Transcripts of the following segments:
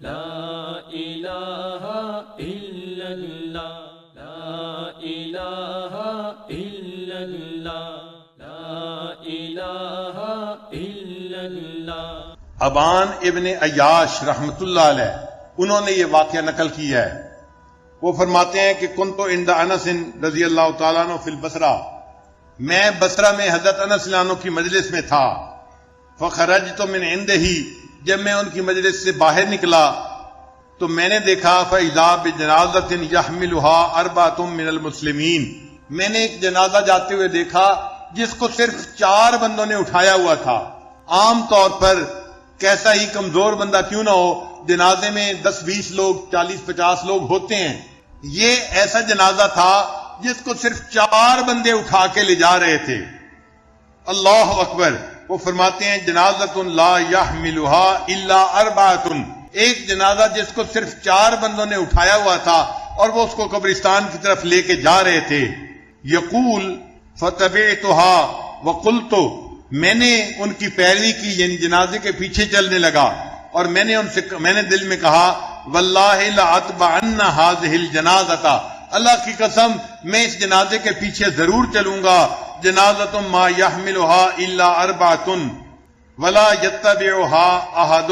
لا الہ الا اللہ، لا الہ الا اللہ، لا الہ الا اللہ۔ ابان ابن عیاش رحمت اللہ علیہ انہوں نے یہ واقعہ نقل کیا ہے۔ وہ فرماتے ہیں کہ کنت عند انس رضی اللہ تعالیٰ عنہ فی البصرہ، میں بصرہ میں حضرت انس رضی اللہ عنہ کی مجلس میں تھا۔ فخرجت من عندہ، جب میں ان کی مجلس سے باہر نکلا تو میں نے دیکھا فاذا بجنازۃ یحملها اربعۃ من المسلمین، میں نے ایک جنازہ جاتے ہوئے دیکھا جس کو صرف 4 بندوں نے اٹھایا ہوا تھا۔ عام طور پر کیسا ہی کمزور بندہ کیوں نہ ہو، جنازے میں 10-20 لوگ 40-50 لوگ ہوتے ہیں، یہ ایسا جنازہ تھا جس کو صرف 4 بندے اٹھا کے لے جا رہے تھے۔ اللہ اکبر۔ وہ فرماتے ہیں جنازۃ لا یحملها الا اربعۃ، ایک جنازہ جس کو صرف 4 بندوں نے اٹھایا ہوا تھا اور وہ اس کو قبرستان کی طرف لے کے جا رہے تھے۔ یقول فتبعتها وقلت، میں نے ان کی پیروی کی، یعنی جنازے کے پیچھے چلنے لگا اور میں نے دل میں کہا واللہ لاتبعن هذه الجنازۃ، اللہ کی قسم میں اس جنازے کے پیچھے ضرور چلوں گا۔ جنازۃ ما يحملها الا اربعۃ ولا يتبعها احد،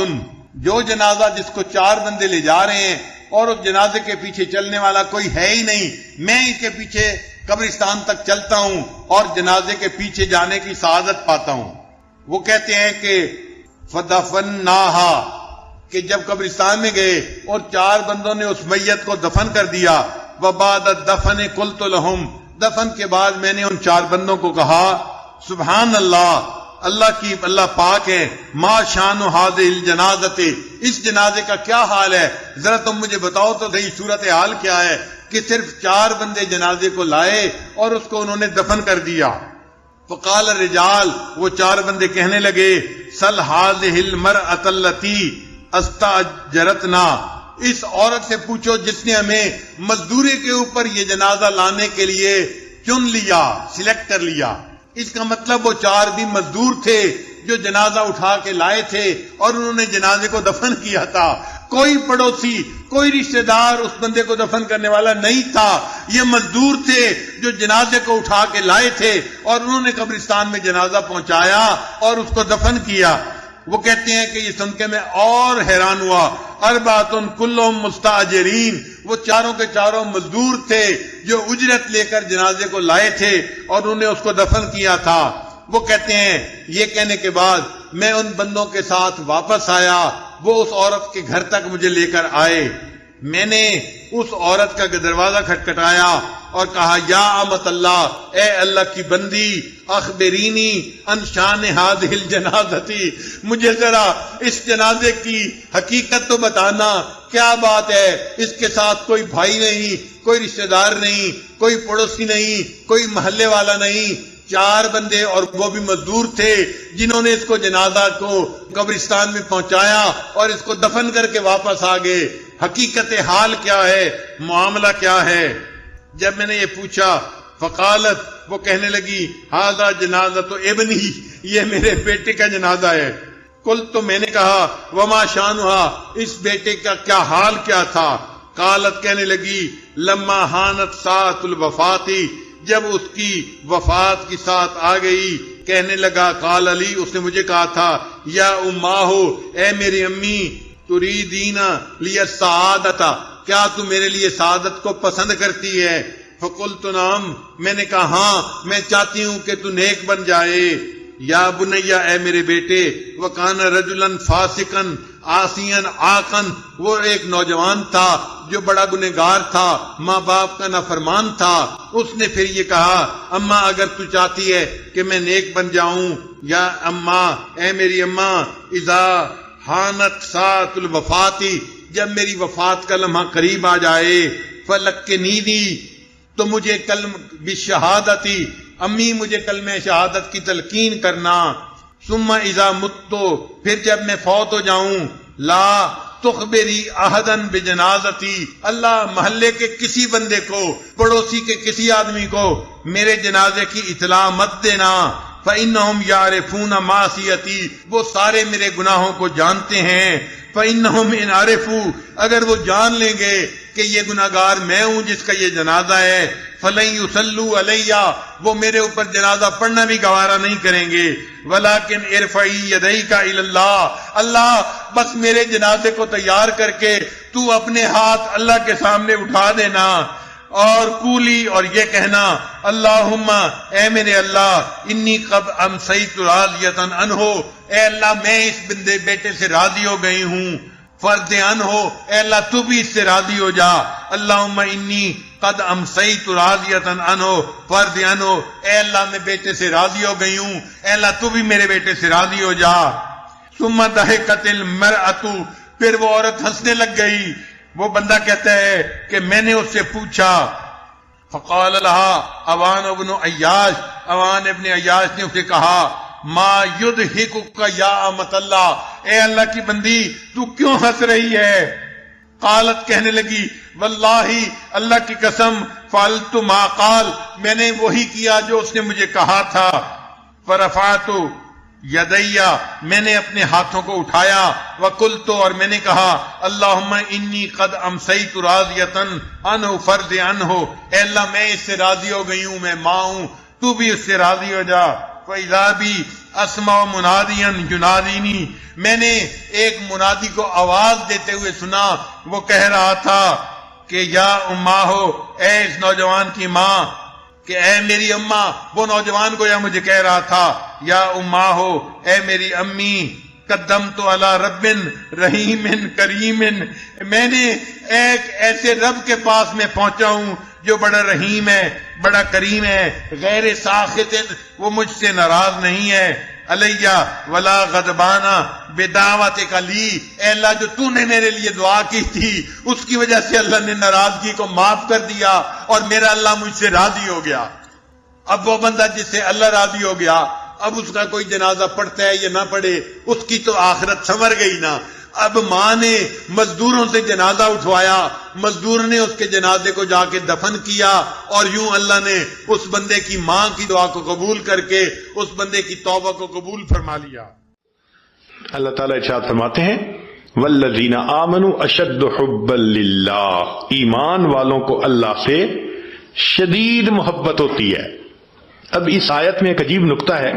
جو جنازہ جس کو 4 بندے لے جا رہے ہیں اور اس جنازے کے پیچھے چلنے والا کوئی ہے ہی نہیں، میں اس کے پیچھے قبرستان تک چلتا ہوں اور جنازے کے پیچھے جانے کی سعادت پاتا ہوں۔ وہ کہتے ہیں کہ فدفناها، کہ جب قبرستان میں گئے اور 4 بندوں نے اس میت کو دفن کر دیا، وبعد الدفن قلت لهم، دفن کے بعد میں نے ان 4 بندوں کو کہا سبحان اللہ، اللہ پاک ہے، ما شان هذه الجنازۃ، اس جنازے کا کیا حال ہے، ذرا تم مجھے بتاؤ تو صحیح صورتحال کیا ہے کہ صرف 4 بندے جنازے کو لائے اور اس کو انہوں نے دفن کر دیا۔ فقال الرجال، وہ 4 بندے کہنے لگے سل هذه المرأة التي استاجرتنا، اس عورت سے پوچھو جس نے ہمیں مزدوری کے اوپر یہ جنازہ لانے کے لیے چن لیا، سلیکٹ کر لیا۔ اس کا مطلب وہ 4 بھی مزدور تھے جو جنازہ اٹھا کے لائے تھے اور انہوں نے جنازے کو دفن کیا تھا۔ کوئی پڑوسی، کوئی رشتہ دار اس بندے کو دفن کرنے والا نہیں تھا، یہ مزدور تھے جو جنازے کو اٹھا کے لائے تھے اور انہوں نے قبرستان میں جنازہ پہنچایا اور اس کو دفن کیا۔ وہ کہتے ہیں کہ یہ سن کے میں اور حیران ہوا۔ اربعۃ کلہم مستاجرین، وہ 4 کے 4 مزدور تھے جو اجرت لے کر جنازے کو لائے تھے اور انہوں نے اس کو دفن کیا تھا۔ وہ کہتے ہیں یہ کہنے کے بعد میں ان بندوں کے ساتھ واپس آیا، وہ اس عورت کے گھر تک مجھے لے کر آئے۔ میں نے اس عورت کا دروازہ کھٹکھٹایا اور کہا یا امت اللہ، اے اللہ کی بندی، اخبرینی ان شان هذه الجنازۃ، مجھے ذرا اس جنازے کی حقیقت تو بتانا، کیا بات ہے، اس کے ساتھ کوئی بھائی نہیں، کوئی رشتہ دار نہیں، کوئی پڑوسی نہیں، کوئی محلے والا نہیں، 4 بندے اور وہ بھی مزدور تھے جنہوں نے اس کو جنازہ کو قبرستان میں پہنچایا اور اس کو دفن کر کے واپس آ گئے۔ حقیقت حال کیا ہے، معاملہ کیا ہے؟ جب میں نے یہ پوچھا فقالت، وہ کہنے لگی ھذا جنازۃ ابنی، یہ میرے بیٹے کا جنازہ ہے۔ قلت، تو میں نے کہا وما شانها، اس بیٹے کا کیا حال کیا تھا؟ قالت، کہنے لگی لما حانت ساعۃ الوفات، جب اس کی وفات کی ساتھ آ گئی، کہنے لگا قال علی، اس نے مجھے کہا تھا یا اماہ، اے میری امی، تریدین لی السعادۃ، کیا تو میرے لیے سعادت کو پسند کرتی ہے؟ فقلت نعم، میں نے کہا ہاں، میں چاہتی ہوں کہ تو نیک بن جائے۔ یا بنیا، اے میرے بیٹے، وکان رجلا فاسقا عاصیا عاقا، وہ ایک نوجوان تھا جو بڑا گنہگار تھا، ماں باپ کا نافرمان تھا۔ اس نے پھر یہ کہا اماں، اگر تو چاہتی ہے کہ میں نیک بن جاؤں، یا اماں، اے میری اماں، اذا حانت ساعۃ الوفات، جب میری وفات کا لمحہ قریب آ جائے، فلکنینی، تو مجھے بشہادتی، امی مجھے کلمہ شہادت کی تلقین کرنا۔ ثم اذا مت، پھر جب میں فوت ہو جاؤں، لا تخبری احدا بجنازتی، اللہ محلے کے کسی بندے کو، پڑوسی کے کسی آدمی کو میرے جنازے کی اطلاع مت دینا۔ فإنہم یعرفون معصیتی، وہ سارے میرے گناہوں کو جانتے ہیں. فإنہم ان عرفوا، اگر وہ جان لیں گے کہ یہ گناہگار میں ہوں جس کا یہ جنازہ ہے، فلن یصلوا علیہ، وہ میرے اوپر جنازہ پڑھنا بھی گوارا نہیں کریں گے. ولیکن ارفعی یدیک الی اللہ، اللہ بس میرے جنازے کو تیار کر کے تو اپنے ہاتھ اللہ کے سامنے اٹھا دینا، اور قولی، اور یہ کہنا، اللہم، اے میرے اللہ، انی قد امسیت راضیۃ عنہ، اے اللہ میں اس بیٹے سے راضی ہو گئی ہوں. فرض عنہ، اے اللہ تو بھی اس سے راضی ہو جا. اللہم انی قد امسیت راضیۃ عنہ، فرض عنہ، اے اللہ میں بیٹے سے راضی ہو گئی ہوں، اے اللہ تو بھی میرے بیٹے سے راضی ہو جا. ثم ضحکت المرأۃ، پھر وہ عورت ہنسنے لگ گئی. وہ بندہ کہتا ہے کہ میں نے اس سے پوچھا، فقال لها عوان ابن عیاش، عوان ابن عیاش نے اسے کہا، ما یضحکک یا امۃ اللہ، اے اللہ کی بندی تو کیوں ہنس رہی ہے؟ قالت، کہنے لگی، واللہ اللہ کی قسم، فعلت ما قال، میں نے وہی کیا جو اس نے مجھے کہا تھا. فرفعت یدیا، میں نے اپنے ہاتھوں کو اٹھایا. وقلت، اور میں نے کہا، اللہم انی قد امسیت راضیۃ عنہ فرض عنہ، اے اللہ میں اس سے راضی ہو گئی ہوں، میں ماں ہوں، تو بھی اس سے راضی ہو جا. فَإِذَا بِي أَسْمَعُ مُنَادِيًا يُنَادِينِي، میں نے ایک منادی کو آواز دیتے ہوئے سنا، وہ کہہ رہا تھا کہ یا اماں ہو، اے اس نوجوان کی ماں، کہ اے میری اماں. وہ نوجوان کو یا مجھے کہہ رہا تھا یا اماں ہو، اے میری امی. قدمت علی رب رحیم کریم، میں نے ایک ایسے رب کے پاس میں پہنچا ہوں جو بڑا رحیم ہے، بڑا کریم ہے. غیر ساخط، وہ مجھ سے ناراض نہیں ہے. علیہ ولا غضبانہ بدعوتک لی، اے اللہ جو تو نے میرے لیے دعا کی تھی اس کی وجہ سے اللہ نے ناراضگی کو معاف کر دیا اور میرا اللہ مجھ سے راضی ہو گیا. اب وہ بندہ جس سے اللہ راضی ہو گیا، اب اس کا کوئی جنازہ پڑھتا ہے یا نہ پڑھے، اس کی تو آخرت سنور گئی نا. اب ماں نے مزدوروں سے جنازہ اٹھوایا، مزدور نے اس کے جنازے کو جا کے دفن کیا، اور یوں اللہ نے اس بندے کی ماں کی دعا کو قبول کر کے اس بندے کی توبہ کو قبول فرما لیا. اللہ تعالیٰ ارشاد فرماتے ہیں، والذین آمنوا اشد حبا للہ، ایمان والوں کو اللہ سے شدید محبت ہوتی ہے. اب اس آیت میں ایک عجیب نکتہ ہے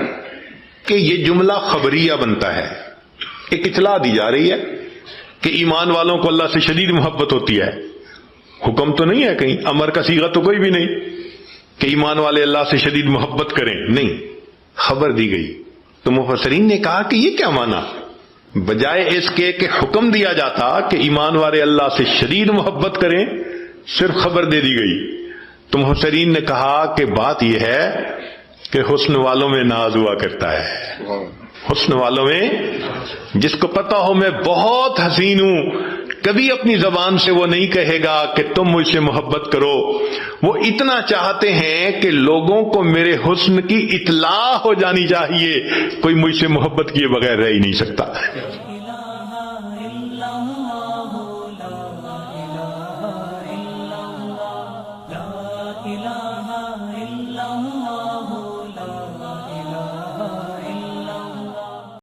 کہ یہ جملہ خبریہ بنتا ہے. ایک اطلاع دی جا رہی ہے کہ ایمان والوں کو اللہ سے شدید محبت ہوتی ہے. حکم تو نہیں ہے کہیں، امر کا صیغہ تو کوئی بھی نہیں کہ ایمان والے اللہ سے شدید محبت کریں، نہیں، خبر دی گئی. تو مفسرین نے کہا کہ یہ کیا معنی، بجائے اس کے کہ حکم دیا جاتا کہ ایمان والے اللہ سے شدید محبت کریں، صرف خبر دے دی گئی. تو مفسرین نے کہا کہ بات یہ ہے کہ حسن والوں میں ناز ہوا کرتا ہے. حسن والوں میں، جس کو پتا ہو میں بہت حسین ہوں، کبھی اپنی زبان سے وہ نہیں کہے گا کہ تم مجھ سے محبت کرو. وہ اتنا چاہتے ہیں کہ لوگوں کو میرے حسن کی اطلاع ہو جانی چاہیے، کوئی مجھ سے محبت کیے بغیر رہ ہی نہیں سکتا.